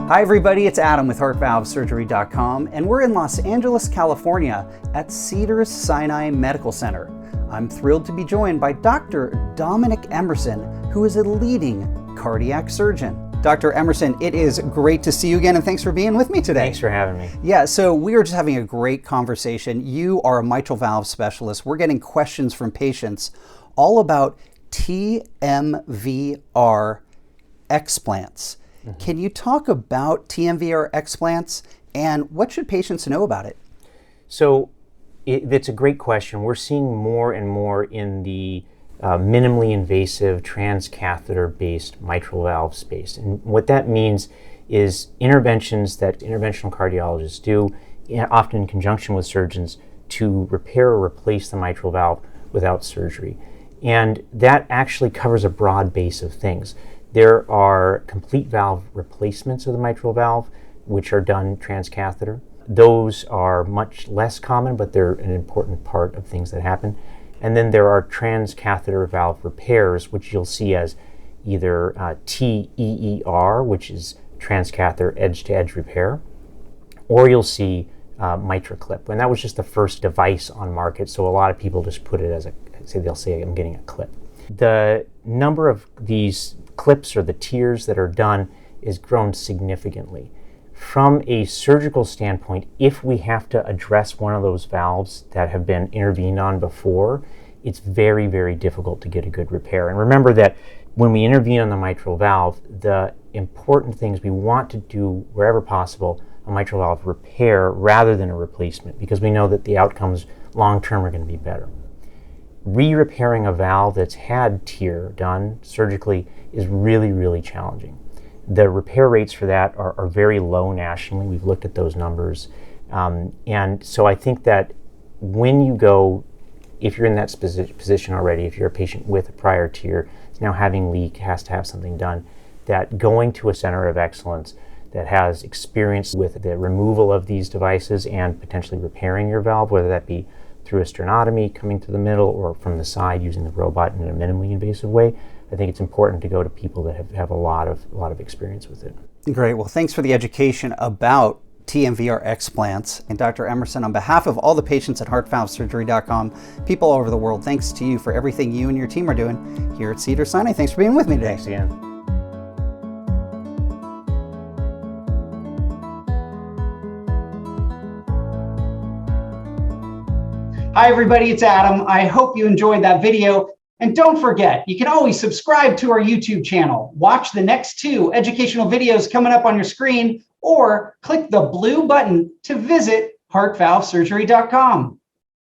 Hi everybody, it's Adam with HeartValveSurgery.com, and we're in Los Angeles, California at Cedars Sinai Medical Center. I'm thrilled to be joined by Dr. Dominic Emerson, who is a leading cardiac surgeon. Dr. Emerson, it is great to see you again, and thanks for being with me today. Thanks for having me. Yeah, so we were just having a great conversation. You are a mitral valve specialist. We're getting questions from patients all about TMVR explants. Can you talk about TMVR explants and what should patients know about it? So it's a great question. We're seeing more and more in the minimally invasive transcatheter-based mitral valve space. And what that means is interventions that interventional cardiologists do, often in conjunction with surgeons, to repair or replace the mitral valve without surgery. And that actually covers a broad base of things. There are complete valve replacements of the mitral valve, which are done transcatheter. Those are much less common, but they're an important part of things that happen. And then there are transcatheter valve repairs, which you'll see as either TEER, which is transcatheter edge-to-edge repair, or you'll see MitraClip. And that was just the first device on market, so a lot of people just put it as they'll say, I'm getting a clip. The number of these clips or the TEERs that are done is grown significantly. From a surgical standpoint, if we have to address one of those valves that have been intervened on before, it's very, very difficult to get a good repair. And remember that when we intervene on the mitral valve, the important things we want to do, wherever possible, a mitral valve repair rather than a replacement, because we know that the outcomes long-term are going to be better. Re-repairing a valve that's had TEER done surgically is really, really challenging. The repair rates for that are very low nationally. We've looked at those numbers. And so I think that when you go, if you're in that position already, if you're a patient with a prior TEER, is now having leak, has to have something done, that going to a center of excellence that has experience with the removal of these devices and potentially repairing your valve, whether that be through a sternotomy, coming through the middle, or from the side using the robot in a minimally invasive way, I think it's important to go to people that have a lot of experience with it. Great. Well, thanks for the education about TMVR explants. And Dr. Emerson, on behalf of all the patients at HeartValveSurgery.com, people all over the world, thanks to you for everything you and your team are doing here at Cedars Sinai. Thanks for being with me today. Thanks again. Hi everybody, it's Adam. I hope you enjoyed that video. And don't forget, you can always subscribe to our YouTube channel, watch the next 2 educational videos coming up on your screen, or click the blue button to visit HeartValveSurgery.com.